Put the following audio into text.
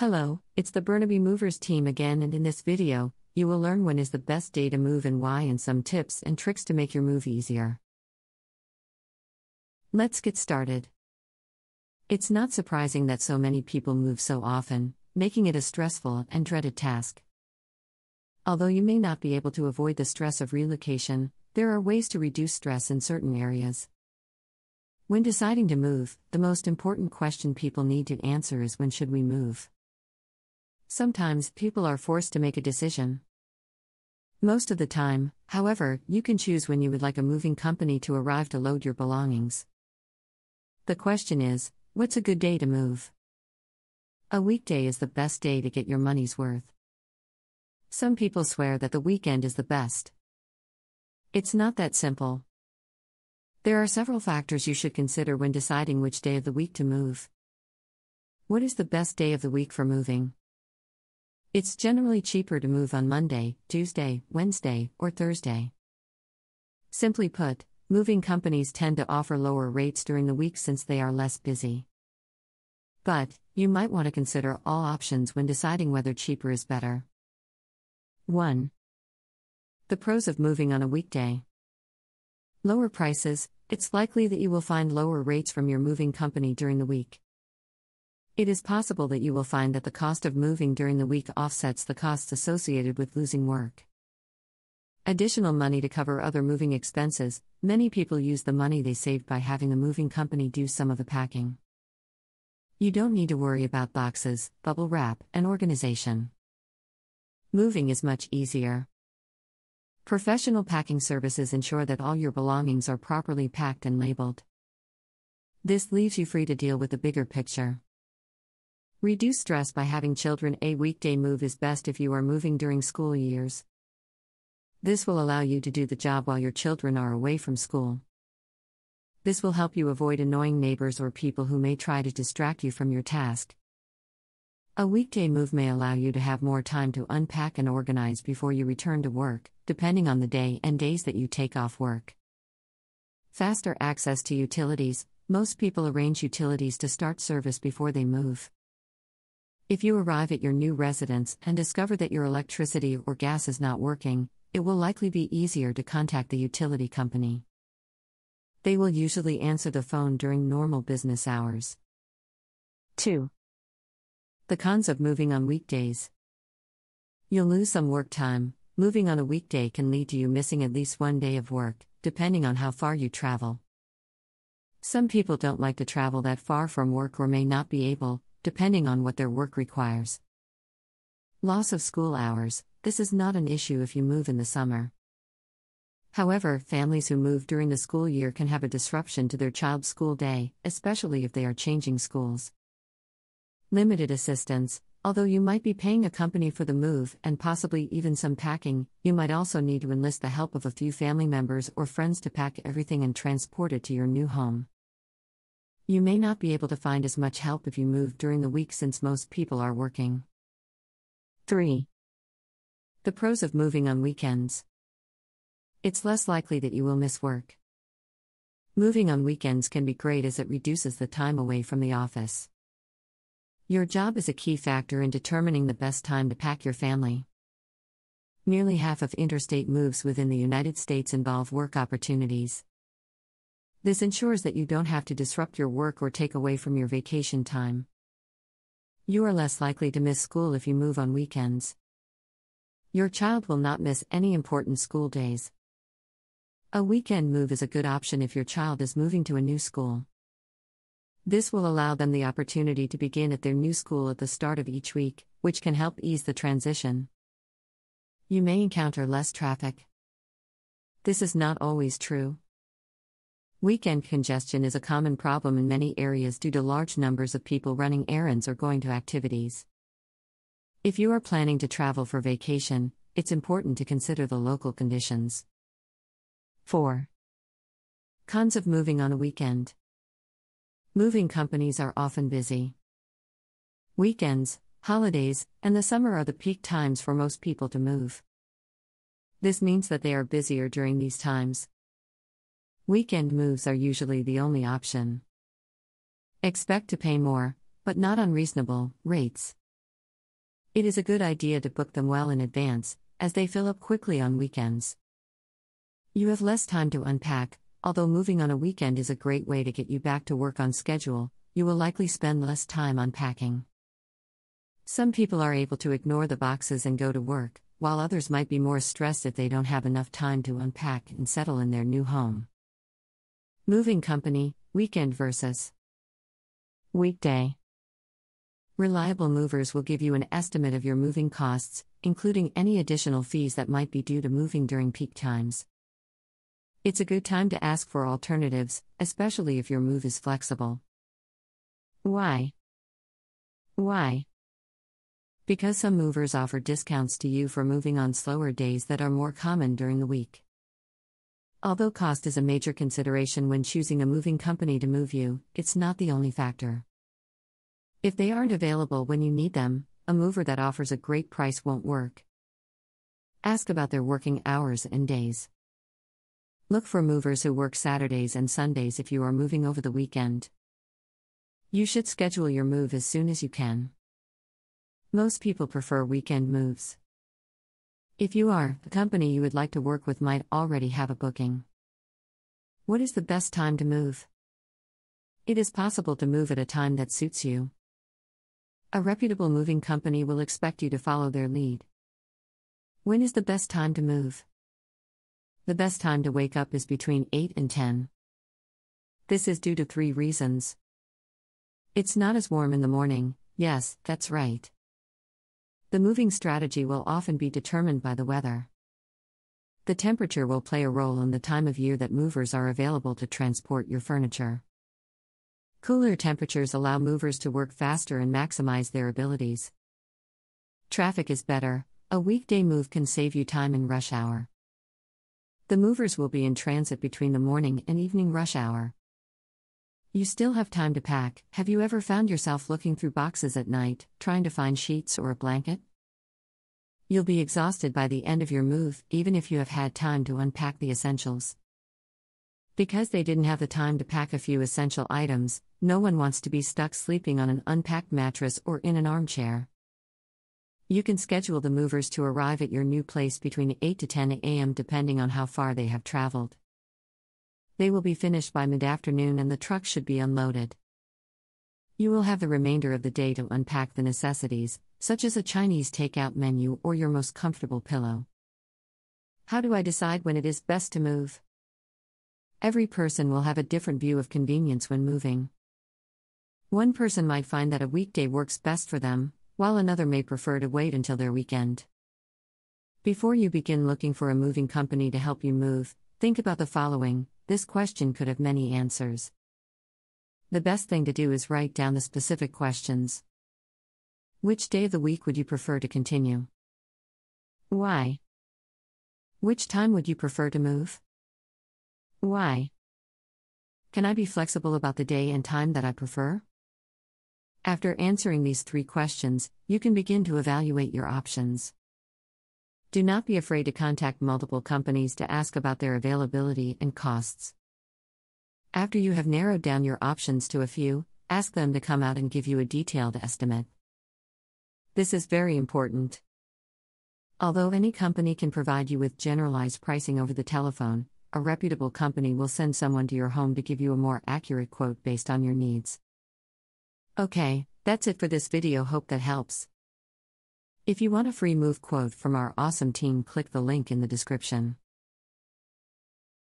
Hello, it's the Burnaby Movers team again, and in this video, you will learn when is the best day to move and why, and some tips and tricks to make your move easier. Let's get started. It's not surprising that so many people move so often, making it a stressful and dreaded task. Although you may not be able to avoid the stress of relocation, there are ways to reduce stress in certain areas. When deciding to move, the most important question people need to answer is, when should we move? Sometimes, people are forced to make a decision. Most of the time, however, you can choose when you would like a moving company to arrive to load your belongings. The question is, what's a good day to move? A weekday is the best day to get your money's worth. Some people swear that the weekend is the best. It's not that simple. There are several factors you should consider when deciding which day of the week to move. What is the best day of the week for moving? It's generally cheaper to move on Monday, Tuesday, Wednesday, or Thursday. Simply put, moving companies tend to offer lower rates during the week since they are less busy. But, you might want to consider all options when deciding whether cheaper is better. 1. The pros of moving on a weekday. Lower prices. It's likely that you will find lower rates from your moving company during the week. It is possible that you will find that the cost of moving during the week offsets the costs associated with losing work. Additional money to cover other moving expenses. Many people use the money they saved by having the moving company do some of the packing. You don't need to worry about boxes, bubble wrap, and organization. Moving is much easier. Professional packing services ensure that all your belongings are properly packed and labeled. This leaves you free to deal with the bigger picture. Reduce stress by having children. A weekday move is best if you are moving during school years. This will allow you to do the job while your children are away from school. This will help you avoid annoying neighbors or people who may try to distract you from your task. A weekday move may allow you to have more time to unpack and organize before you return to work, depending on the day and days that you take off work. Faster access to utilities. Most people arrange utilities to start service before they move. If you arrive at your new residence and discover that your electricity or gas is not working, it will likely be easier to contact the utility company. They will usually answer the phone during normal business hours. 2. The cons of moving on weekdays. You'll lose some work time. Moving on a weekday can lead to you missing at least one day of work, depending on how far you travel. Some people don't like to travel that far from work or may not be able, depending on what their work requires. Loss of school hours. This is not an issue if you move in the summer. However, families who move during the school year can have a disruption to their child's school day, especially if they are changing schools. Limited assistance. Although you might be paying a company for the move and possibly even some packing, you might also need to enlist the help of a few family members or friends to pack everything and transport it to your new home. You may not be able to find as much help if you move during the week since most people are working. 3. The pros of moving on weekends. It's less likely that you will miss work. Moving on weekends can be great as it reduces the time away from the office. Your job is a key factor in determining the best time to pack your family. Nearly half of interstate moves within the United States involve work opportunities. This ensures that you don't have to disrupt your work or take away from your vacation time. You are less likely to miss school if you move on weekends. Your child will not miss any important school days. A weekend move is a good option if your child is moving to a new school. This will allow them the opportunity to begin at their new school at the start of each week, which can help ease the transition. You may encounter less traffic. This is not always true. Weekend congestion is a common problem in many areas due to large numbers of people running errands or going to activities. If you are planning to travel for vacation, it's important to consider the local conditions. 4. Cons of moving on a weekend. Moving companies are often busy. Weekends, holidays, and the summer are the peak times for most people to move. This means that they are busier during these times. Weekend moves are usually the only option. Expect to pay more, but not unreasonable, rates. It is a good idea to book them well in advance, as they fill up quickly on weekends. You have less time to unpack. Although moving on a weekend is a great way to get you back to work on schedule, you will likely spend less time unpacking. Some people are able to ignore the boxes and go to work, while others might be more stressed if they don't have enough time to unpack and settle in their new home. Moving company, weekend versus weekday. Reliable movers will give you an estimate of your moving costs, including any additional fees that might be due to moving during peak times. It's a good time to ask for alternatives, especially if your move is flexible. Why? Because some movers offer discounts to you for moving on slower days that are more common during the week. Although cost is a major consideration when choosing a moving company to move you, it's not the only factor. If they aren't available when you need them, a mover that offers a great price won't work. Ask about their working hours and days. Look for movers who work Saturdays and Sundays if you are moving over the weekend. You should schedule your move as soon as you can. Most people prefer weekend moves. If you are, the company you would like to work with might already have a booking. What is the best time to move? It is possible to move at a time that suits you. A reputable moving company will expect you to follow their lead. When is the best time to move? The best time to wake up is between 8 and 10. This is due to 3 reasons. It's not as warm in the morning. Yes, that's right. The moving strategy will often be determined by the weather. The temperature will play a role in the time of year that movers are available to transport your furniture. Cooler temperatures allow movers to work faster and maximize their abilities. Traffic is better. A weekday move can save you time in rush hour. The movers will be in transit between the morning and evening rush hour. You still have time to pack. Have you ever found yourself looking through boxes at night, trying to find sheets or a blanket? You'll be exhausted by the end of your move, even if you have had time to unpack the essentials. Because they didn't have the time to pack a few essential items, no one wants to be stuck sleeping on an unpacked mattress or in an armchair. You can schedule the movers to arrive at your new place between 8 to 10 a.m. depending on how far they have traveled. They will be finished by mid-afternoon and the truck should be unloaded. You will have the remainder of the day to unpack the necessities, such as a Chinese takeout menu or your most comfortable pillow. How do I decide when it is best to move? Every person will have a different view of convenience when moving. One person might find that a weekday works best for them, while another may prefer to wait until their weekend. Before you begin looking for a moving company to help you move, think about the following. This question could have many answers. The best thing to do is write down the specific questions. Which day of the week would you prefer to continue? Why? Which time would you prefer to move? Why? Can I be flexible about the day and time that I prefer? After answering these 3 questions, you can begin to evaluate your options. Do not be afraid to contact multiple companies to ask about their availability and costs. After you have narrowed down your options to a few, ask them to come out and give you a detailed estimate. This is very important. Although any company can provide you with generalized pricing over the telephone, a reputable company will send someone to your home to give you a more accurate quote based on your needs. Okay, that's it for this video. Hope that helps. If you want a free move quote from our awesome team, click the link in the description.